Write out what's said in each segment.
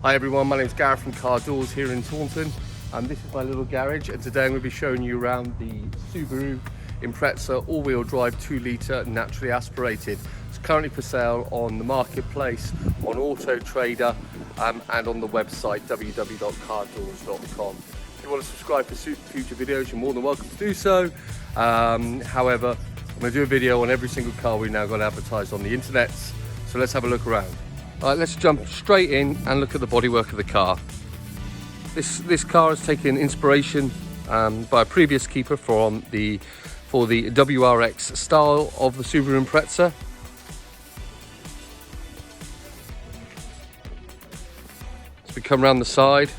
Hi everyone, my name is Gareth from Car Doors here in Taunton, and this is my little garage, and today I'm going to be showing you around the Subaru Impreza all-wheel drive 2-litre naturally aspirated. It's currently for sale on the marketplace, on Autotrader, and on the website www.cardoors.com. If you want to subscribe for future videos, you're more than welcome to do so. However, I'm going to do a video on every single car we've now got advertised on the internet, so let's have a look around. Alright, let's jump straight in and look at the bodywork of the car. This car has taken inspiration by a previous keeper for the WRX style of the Subaru Impreza. As we come around the side,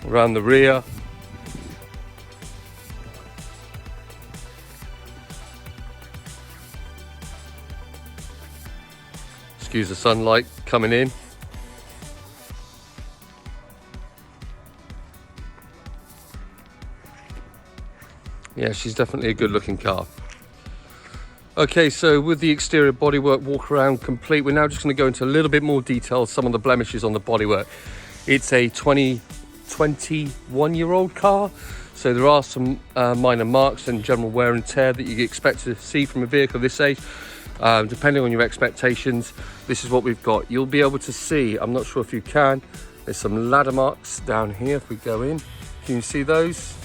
around the rear, excuse the sunlight coming in. Yeah, she's definitely a good looking car. Okay, so with the exterior bodywork walk around complete, we're now just going to go into a little bit more detail, some of the blemishes on the bodywork. It's a 21-year-old car, so there are some minor marks and general wear and tear that you expect to see from a vehicle this age. Depending on your expectations, this is what we've got. You'll be able to see, I'm not sure if you can, there's some ladder marks down here. If we go in, can you see those?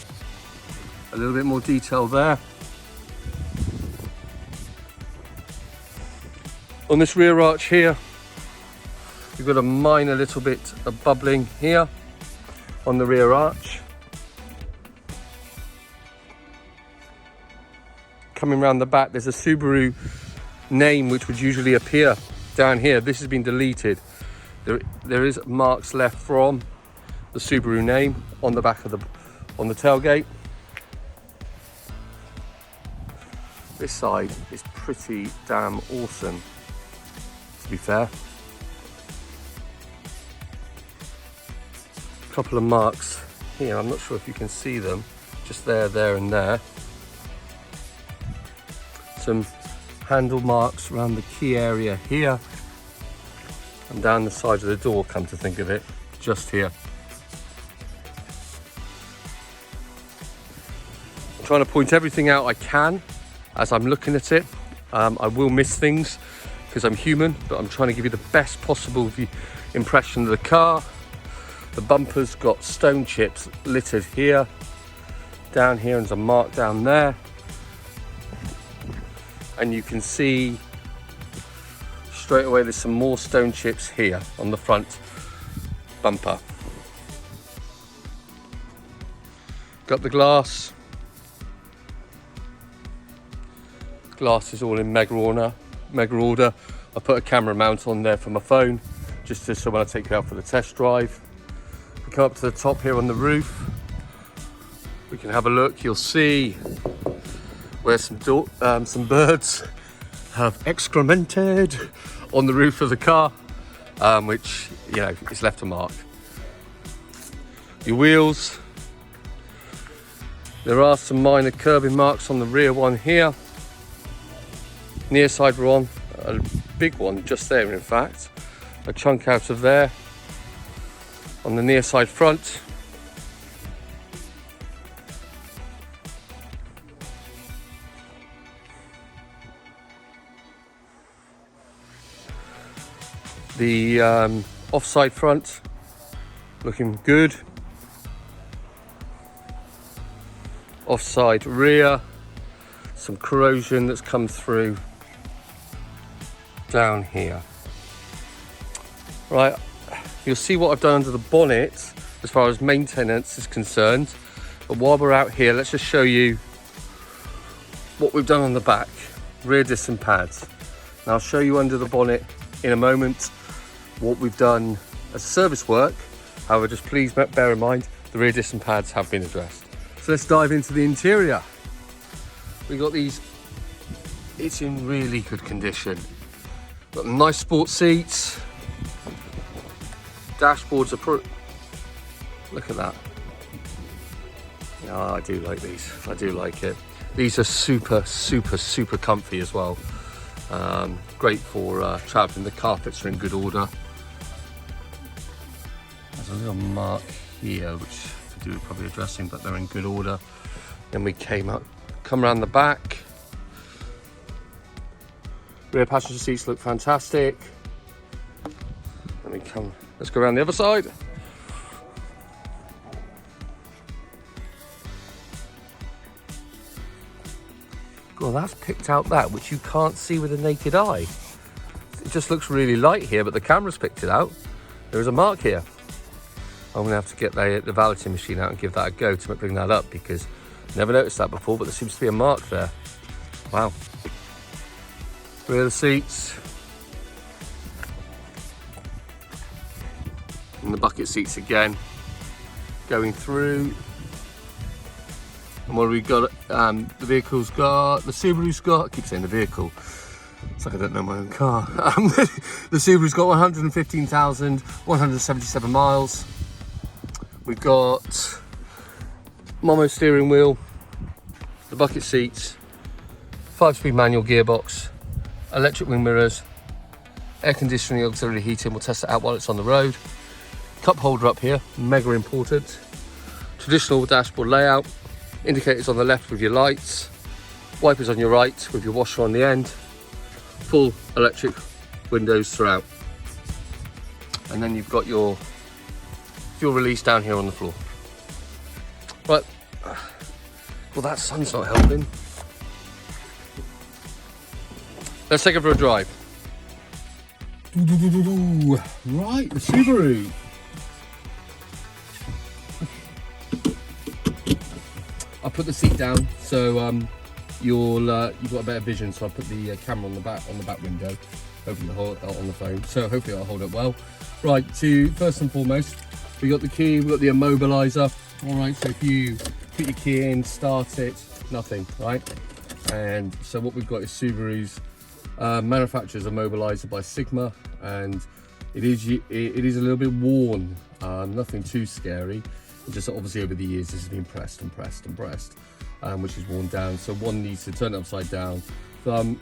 A little bit more detail there. On this rear arch here, you've got a minor little bit of bubbling here on the rear arch. Coming around the back, there's a Subaru name which would usually appear down here. This has been deleted. There is marks left from the Subaru name on the back of on the tailgate. This side is pretty damn awesome, to be fair. A couple of marks here, I'm not sure if you can see them, just there and there. Some handle marks around the key area here and down the side of the door, come to think of it, just here. I'm trying to point everything out I can as I'm looking at it. I will miss things because I'm human, but I'm trying to give you the best possible impression of the car. The bumper's got stone chips littered here, down here, and there's a mark down there. And you can see straight away there's some more stone chips here on the front bumper. Got the glass. Glass is all in mega order. I put a camera mount on there for my phone, just so when I take it out for the test drive. We come up to the top here on the roof. We can have a look. You'll see where some birds have excremented on the roof of the car, which, you know, it's left a mark. Your wheels, there are some minor curbing marks on the rear one here. Near side one, a big one just there, in fact, a chunk out of there. On the near side front, the offside front looking good. Offside rear, some corrosion that's come through down here. Right, you'll see what I've done under the bonnet as far as maintenance is concerned. But while we're out here, let's just show you what we've done on the back. Rear disc and pads. And I'll show you under the bonnet in a moment what we've done as service work. However, just please bear in mind the rear disc and pads have been addressed. So let's dive into the interior. We got these, it's in really good condition. Got nice sports seats. Dashboards are look at that. Oh, I do like these. I do like it. These are super comfy as well. Great for traveling. The carpets are in good order. There's a little mark here which could do with probably addressing, but they're in good order. Then we come around the back. Rear passenger seats look fantastic. Let's go around the other side. Well, that's picked out that which you can't see with the naked eye. It just looks really light here, but the camera's picked it out. There is a mark here. I'm gonna have to get the valeting machine out and give that a go to bring that up, because I never noticed that before, but there seems to be a mark there. Wow. Rear of the seats. And the bucket seats again. Going through. And what have we got? The vehicle's got, the Subaru's got, I keep saying the vehicle. It's like I don't know my own car. The Subaru's got 115,177 miles. We've got Momo steering wheel, the bucket seats, 5-speed manual gearbox, electric wing mirrors, air conditioning, auxiliary heating. We'll test it out while it's on the road. Cup holder up here, mega important. Traditional dashboard layout. Indicators on the left with your lights, wipers on your right with your washer on the end, full electric windows throughout. And then you've got your fuel release down here on the floor. Right, well, that sun's not helping. Let's take it for a drive. Right, the Subaru. I'll put the seat down so you've got a better vision. So I'll put the camera on the back window. Hopefully it'll hold on the phone. So hopefully it'll hold up well. Right, first and foremost, we got the key, we got the immobilizer. All right, so if you put your key in, start it, nothing, right? And so what we've got is Subaru's manufacturer's immobilizer by Sigma, and it is a little bit worn. Nothing too scary. Just obviously over the years this has been pressed, which is worn down. So one needs to turn it upside down, thumb,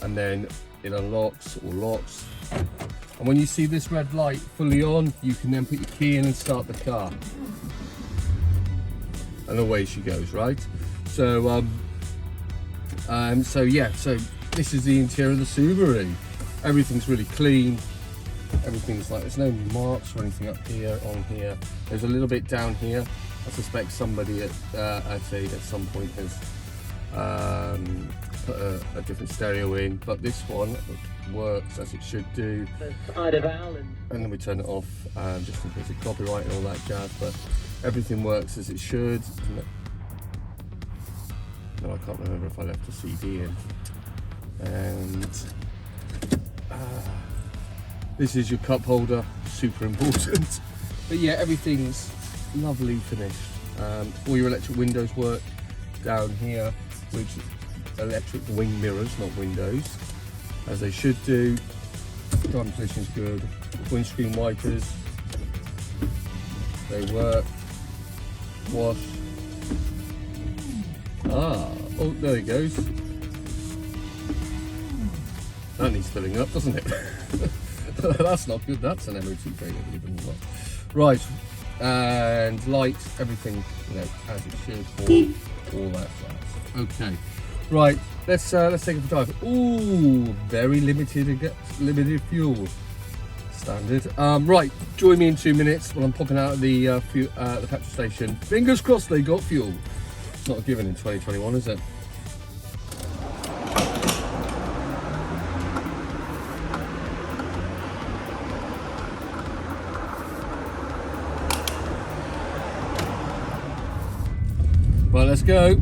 and then it unlocks or locks. And when you see this red light fully on, you can then put your key in and start the car. And away she goes, right? So so this is the interior of the Subaru. Everything's really clean. Everything's like, there's no marks or anything up here, on here. There's a little bit down here. I suspect somebody at some point has put a different stereo in, but this one works as it should do. And then we turn it off just in case of copyright and all that jazz, but everything works as it should. No, I can't remember if I left a CD in. And this is your cup holder, super important. But yeah, everything's lovely finished. All your electric windows work down here, which electric wing mirrors, not windows, as they should do. Driving position's good. Windscreen wipers, they work. Wash. Oh, there it goes. That needs filling up, doesn't it? That's not good. That's an MOT failure, believe it or not. Right, and lights, everything, as it should, all that jazz. Okay, right. Let's take it for a drive. Ooh, very limited fuel. Standard. Right, join me in 2 minutes when I'm popping out of the petrol station. Fingers crossed they got fuel. It's not a given in 2021, is it? Well, let's go.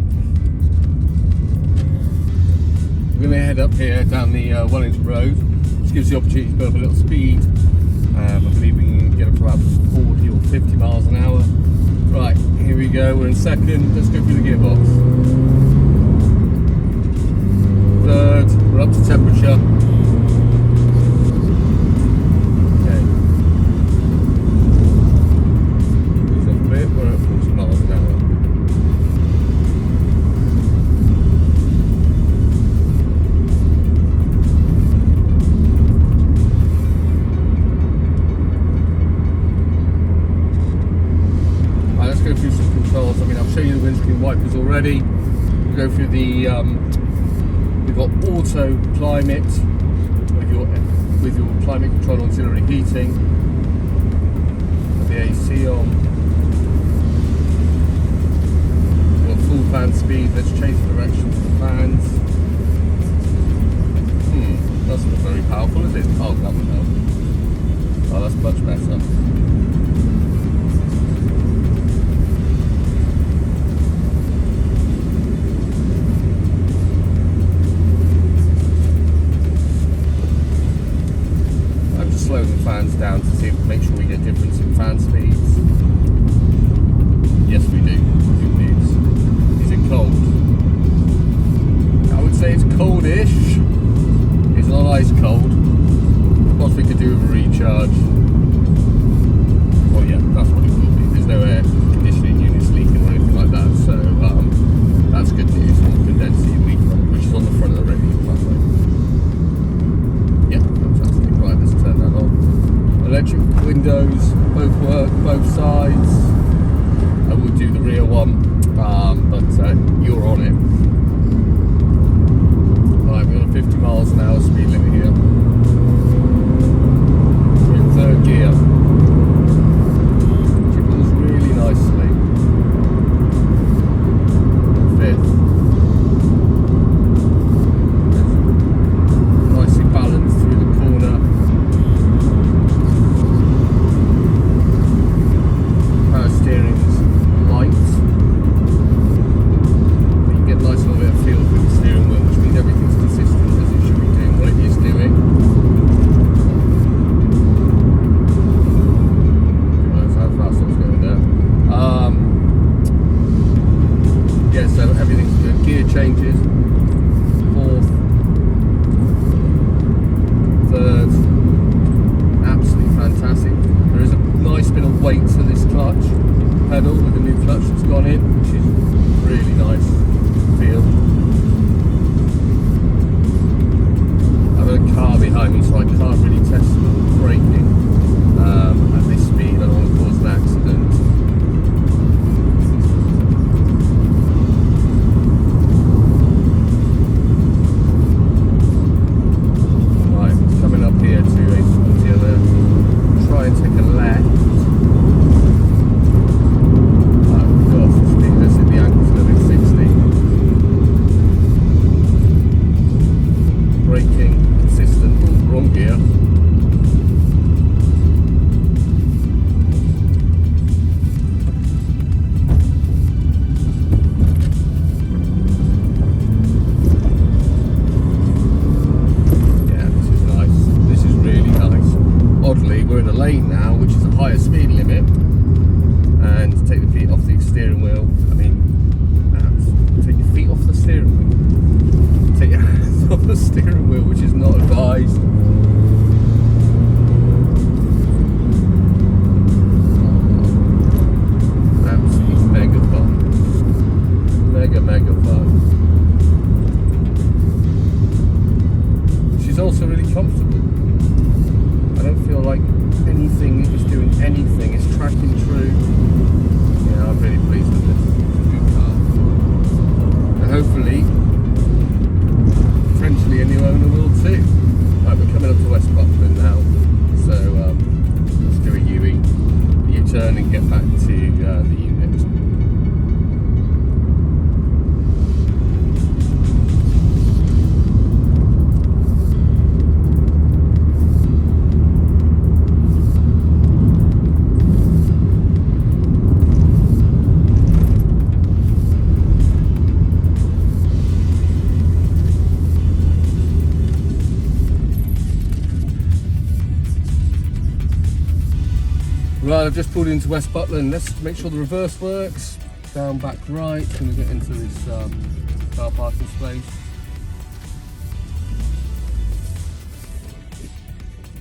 We're going to head up here down the Wellington Road, which gives the opportunity to build up a little speed. I believe we can get up to about 40 or 50 miles an hour. Right, here we go. We're in second. Let's go through the gearbox. Third, we're up to temperature. Okay. Move up a bit. We're at 40 miles an hour. go through the. We've got auto climate with your climate control auxiliary heating. Got the AC on. We've got full fan speed. Let's change the direction of the fans. That's not very powerful, is it? Oh, that would help. Oh, that's much better. Slow the fans down to see, make sure we get difference in fan speeds. Yes, we do. Good news. Is it cold? I would say it's coldish. It's not ice cold. What we could do with a recharge? Well, yeah, that's what it will be. There's no air conditioning units leaking or anything like that, so that's good news. On the condenser unit, which is on the front of the radiator, by the way. Yeah, fantastic. Right, let's turn that on. Electric windows, both work, both sides. I will do the rear one, but you're on it. Right, we're on 50 miles an hour speed limit here. We're in third gear. Jiggles really nicely. Fifth. Nicely balanced through the corner. Power steering's light. You get a nice little bit of feel for the steering wheel, which means everything's consistent as it should be doing what it is doing. That's how fast I was going there. Yeah, so everything's good. Gear changes. Fourth. Third. Absolutely fantastic. There is a nice bit of weight to this clutch pedal with the new clutch that's gone in, which is really nice feel. I've got a car behind me, so I can't really test the braking at this speed. I don't want to cause an accident. Right, coming up here to a sportier there. Try and take a left. Let's hit the ankles limit 60. Braking consistent. Ooh, wrong gear. Yeah, this is nice. This is really nice. Oddly, we're in a lane now, which is a higher speed limit. And take the feet off the steering wheel. I mean, take your feet off the steering wheel. Take your hands off the steering wheel, which is not advised. Absolutely mega fun. Mega fun. She's also really comfortable. I don't feel like anything is doing anything. It's tracking true. Yeah, I'm really pleased with this. It's a good car. And hopefully, potentially a new owner will too. Right, we're coming up to West Buckland now. So let's do a U-turn and get back to the unit. Right, I've just pulled into West Buckland. Let's make sure the reverse works. Down, back, right. Can we get into this car parking space?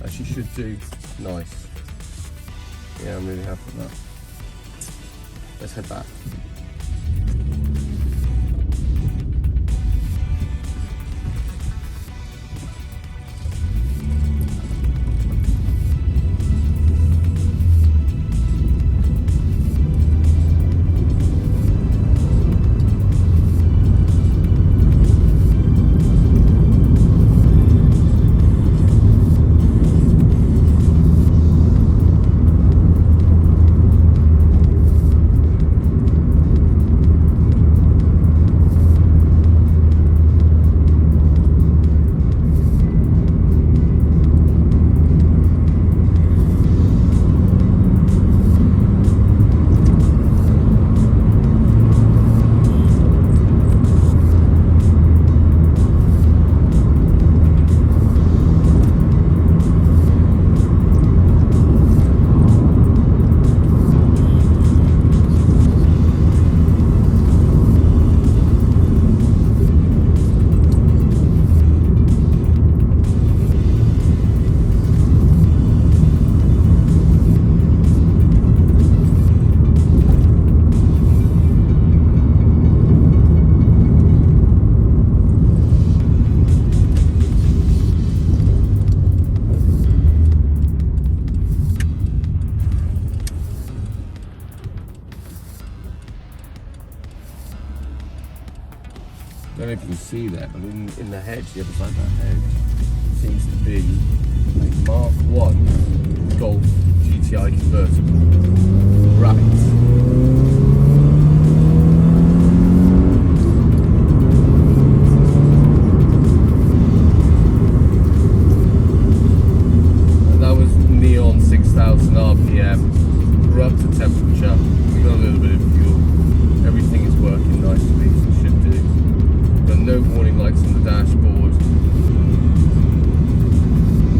Actually should do. Nice. Yeah, I'm really happy with that. Let's head back. don't know if you can see that, but in the hedge, the other side of that hedge, seems to be a Mark 1 Golf GTI convertible. Right. That was neon 6,000 RPM. We're up to temperature. We've got a little bit of fuel. Everything is working nicely, as it should do. We've got no warning lights on the dashboard.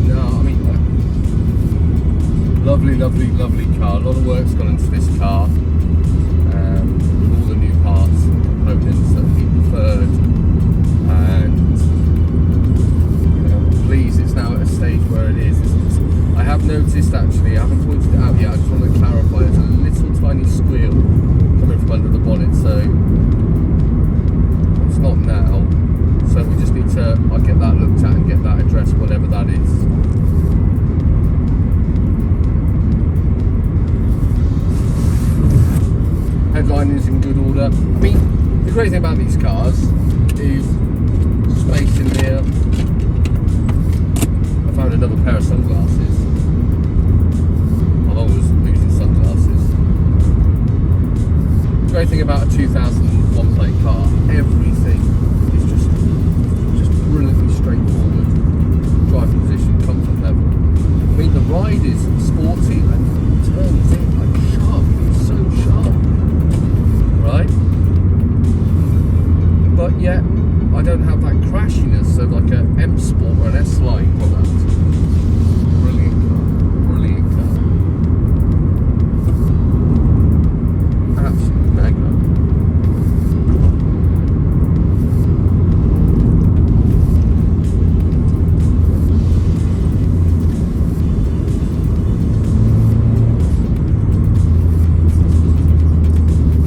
No, I mean, lovely, lovely, lovely car. A lot of work's gone into this car. All the new parts and components that we preferred. And, you know, please, it's now at a stage where it is. I have noticed, actually, I haven't pointed it out yet, I just want to clarify, there's a little tiny squeal coming from under the bonnet, so it's not now, so we just need to, I'll get that looked at and get that addressed, whatever that is. Headline is in good order. I mean, the great thing about these cars is space in here. I found another pair of sunglasses. I'm always losing sunglasses. The great thing about a 2001 plate car, everything is just brilliantly straightforward. Driving position, comfort level. I mean, the ride is sporty and turns in like sharp. It's so sharp, right? But yet, I don't have that crashiness of like a M Sport or an S Line product. Brilliant car, brilliant car. Absolute mega.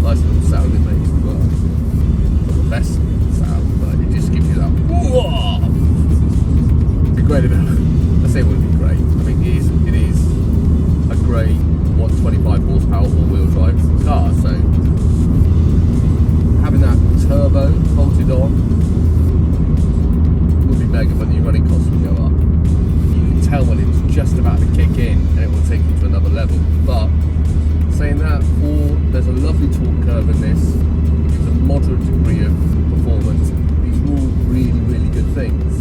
Nice little sound it makes as well. Not the best sound, but it just gives you that whoa! It'd be great about it. I say it would be great. I mean, it is a great 125 horsepower all-wheel drive car, so having that turbo bolted on would be mega, but your running costs will go up. You can tell when it's just about to kick in and it will take you to another level. But saying that, there's a lovely torque curve in this. It gives a moderate degree of performance. These are all really, really good things.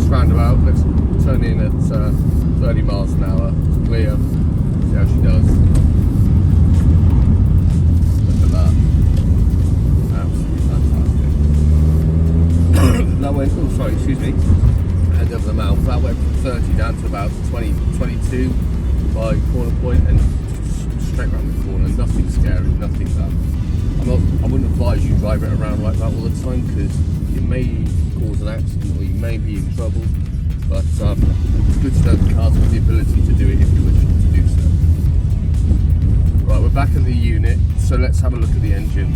Roundabout, let's turn in at 30 miles an hour, it's clear, see how she does. Look at that, absolutely fantastic. That went, oh sorry, excuse me, hand over the mouth, that went from 30 down to about 20, 22 by corner point and straight around the corner, nothing scary, nothing that. I wouldn't advise you drive it around like that all the time because it may cause an accident or you may be in trouble, but it's good to know the car's got the ability to do it if you wish to do so. Right, we're back in the unit, so let's have a look at the engine.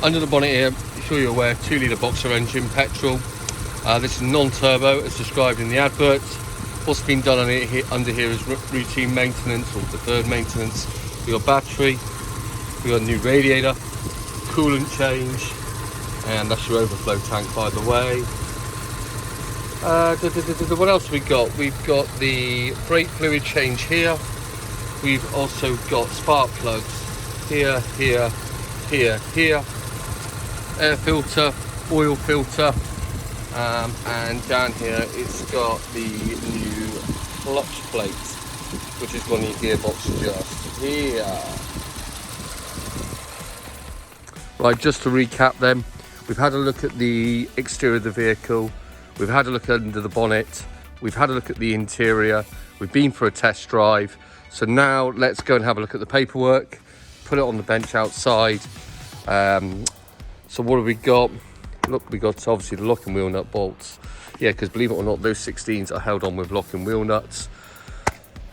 Under the bonnet here, I'm sure you're aware, 2 litre boxer engine, petrol. This is non-turbo as described in the advert. What's been done on it under here is routine maintenance or deferred maintenance. We got battery, we got a new radiator, coolant change, and that's your overflow tank, by the way. What else we got? We've got the brake fluid change here. We've also got spark plugs here, here, here, here. Air filter, oil filter, and down here it's got the new clutch plate, which is on your gearbox just here. Right, just to recap then, we've had a look at the exterior of the vehicle, we've had a look under the bonnet, we've had a look at the interior, we've been for a test drive. So now let's go and have a look at the paperwork, put it on the bench outside. So what have we got? Look, we got obviously the lock and wheel nut bolts. Yeah, because believe it or not, those 16s are held on with lock and wheel nuts.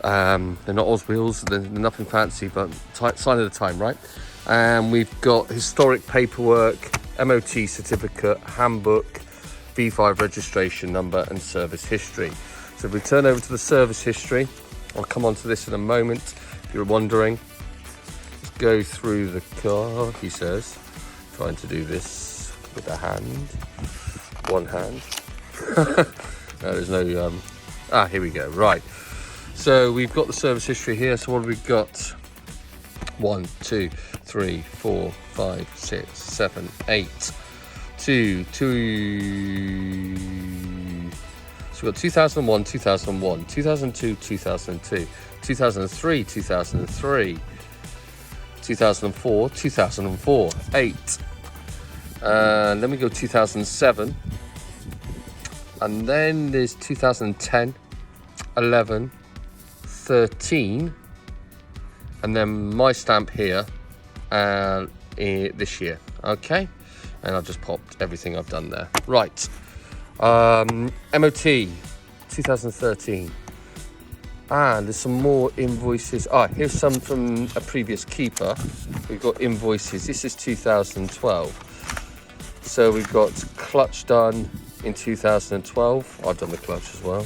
They're not Oz wheels, they're nothing fancy, but sign of the time, right? And we've got historic paperwork, MOT certificate, handbook, V5 registration number, and service history. So if we turn over to the service history, I'll come on to this in a moment, if you're wondering. Let's go through the car, he says. Trying to do this with a hand. One hand. No, there's no... here we go, right. So we've got the service history here. So what have we got? 1, 2, 3, 4, 5, 6, 7, 8. 2. So we've got 2001, 2001, 2002, 2002, 2003, 2003, 2004, 2004, 8. And then we go 2007. And then there's 2010, 11, 13. And then my stamp here this year. Okay. And I've just popped everything I've done there. Right. MOT 2013. And there's some more invoices. Here's some from a previous keeper. We've got invoices. This is 2012. So we've got clutch done in 2012. I've done the clutch as well.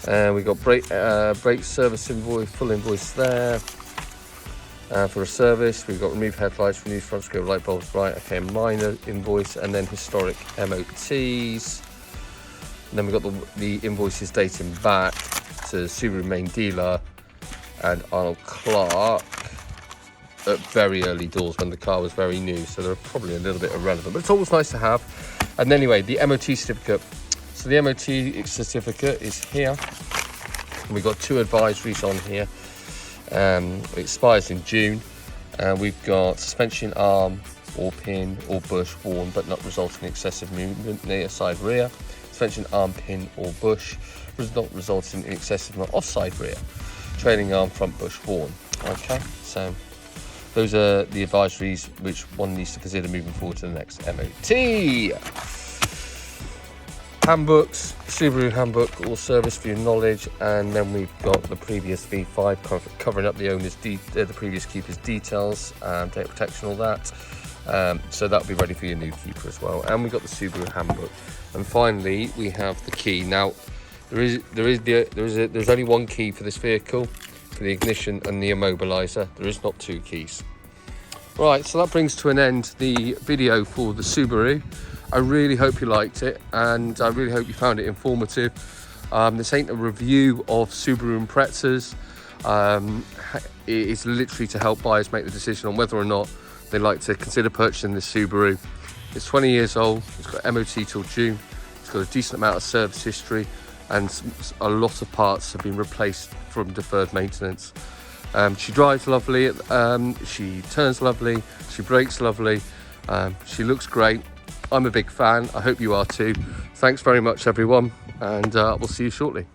And we've got brake service invoice, full invoice there. For a service, we've got removed headlights, renewed front scope light bulbs, right, okay, minor invoice, and then historic MOTs. And then we've got the invoices dating back to Subaru main dealer and Arnold Clark at very early doors when the car was very new, so they're probably a little bit irrelevant, but it's always nice to have. And anyway, the MOT certificate. So the MOT certificate is here. And we've got 2 advisories on here. It expires in June. We've got suspension arm or pin or bush worn but not resulting in excessive movement near side rear. Suspension arm pin or bush not resulting in excessive offside rear. Trailing arm front bush worn. Okay, so those are the advisories which one needs to consider moving forward to the next MOT. Handbooks, Subaru handbook, all service for your knowledge, and then we've got the previous V5 covering up the owner's the previous keeper's details, data protection, all that. So that'll be ready for your new keeper as well. And we've got the Subaru handbook, and finally we have the key. Now there's only one key for this vehicle, for the ignition and the immobilizer. There is not 2 keys. Right, so that brings to an end the video for the Subaru. I really hope you liked it, and I really hope you found it informative. This ain't a review of Subaru Imprezas. It's literally to help buyers make the decision on whether or not they like to consider purchasing this Subaru. It's 20 years old, it's got MOT till June, it's got a decent amount of service history, and a lot of parts have been replaced from deferred maintenance. She drives lovely, she turns lovely, she brakes lovely, she looks great. I'm a big fan. I hope you are too. Thanks very much, everyone, and we'll see you shortly.